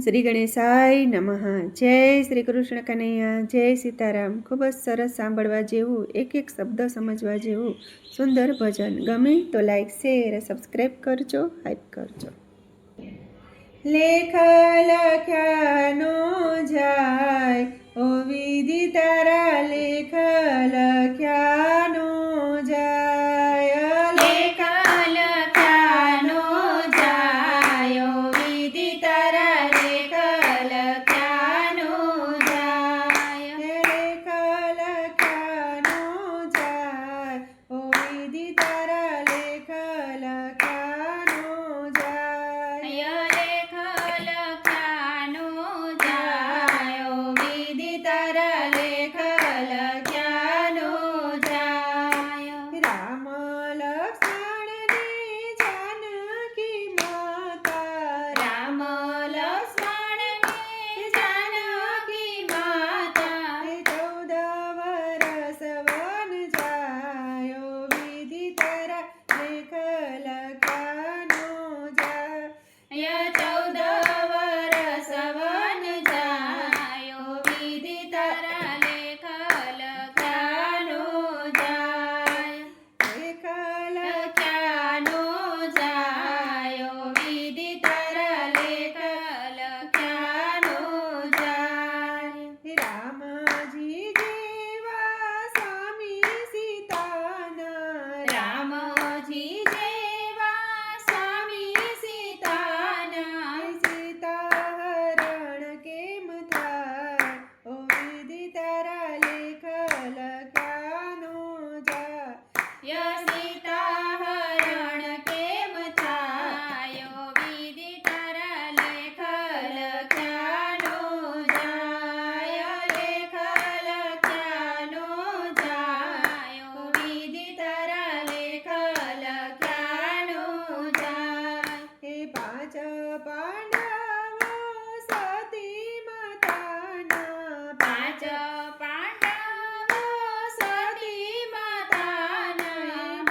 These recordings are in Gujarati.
શ્રી ગણેશાય નમઃ. જય શ્રી કૃષ્ણ કનૈયા, જય સીતારામ. ખૂબ જ સરસ સાંભળવા જેવું, એક એક શબ્દ સમજવા જેવું સુંદર ભજન. ગમે તો લાઈક, શેર, સબસ્ક્રાઈબ કરજો, હાઈપ કરજો. લેખ લખ્યાનો જાય, ઓ વિધિ તારા લેખ લખ્યાનો જાય. લેખ લખ્યાનો જાય, ઓ વિધિ તારા લેખ લખ્યાનો જાય. લેખ લખ્યાનો જાય, ઓ વિધિ તારા લેખ લખ્યાનો જાય. લેખ લખ્યાનો જાય, ઓ વિધિ તારા લેખ લખ્યાનો જાય. રામ લક્ષ્મણ ને જાનકી માતા, રામ લક્ષ્મણ ને જાનકી માતા. 14 વરસ વન જાય, ઓ વિધિ તારા લેખ લખ્યાનો જાય. 14 વરસ વન જાય, ઓ વિધિ તારા લેખ લખ્યાનો જાય. લેખ લખ્યાનો જાય, ઓ વિધિ તારા લેખ લખ્યાનો જાય. રામજી જેવા સ્વામી સીતાના, રામજી જેવા સ્વામી સીતાના. સીતાહરણ કેમ થાય, ઓ વિધિ તારા લેખ લખ્યાનો જાય. સીતાહરણ કેમ થાય, ઓ વિધિ તારા લેખ લખ્યાનો જાય. લેખ લખ્યાનો જાય, ઓ વિધિ તારા લેખ લખ્યાનો જાય. હે પાંચ પાંડવો સતી માતાના, પાંચ પાંડવો સતી માતાના.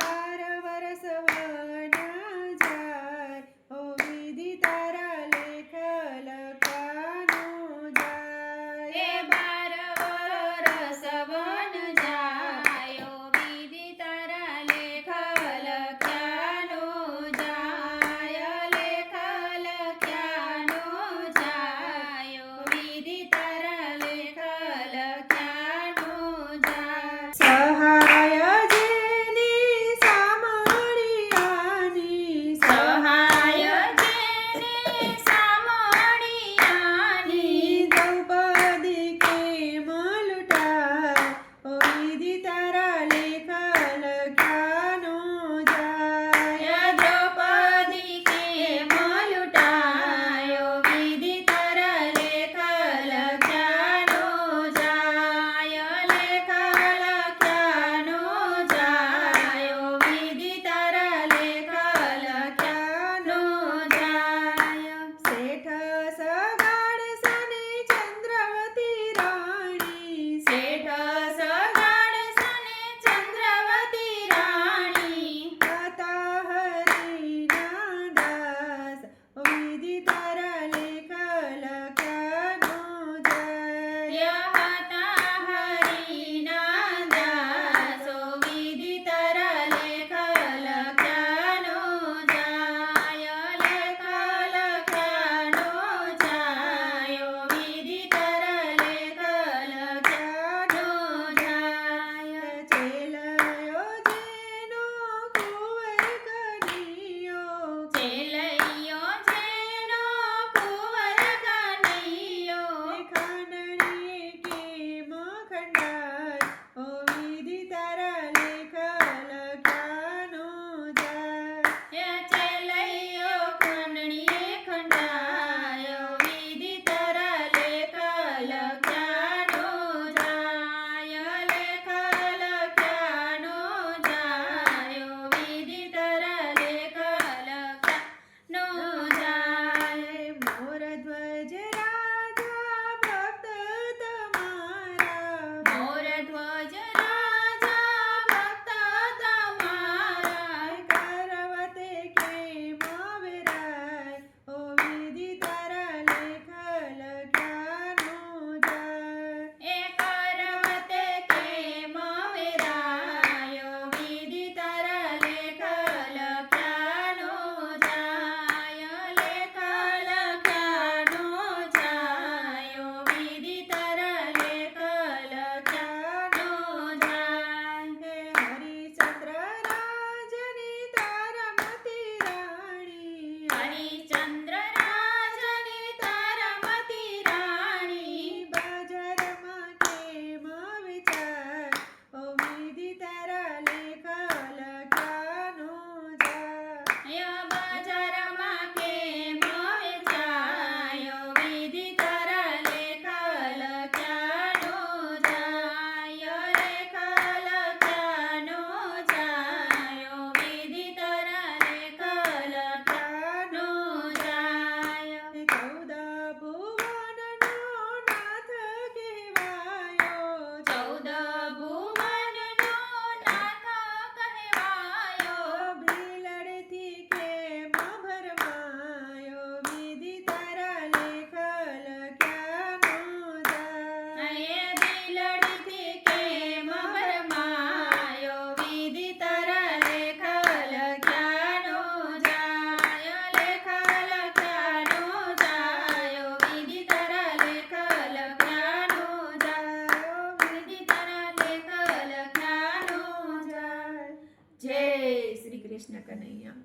કૃષ્ણ કનૈયા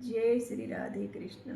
જય શ્રી રાધે કૃષ્ણ.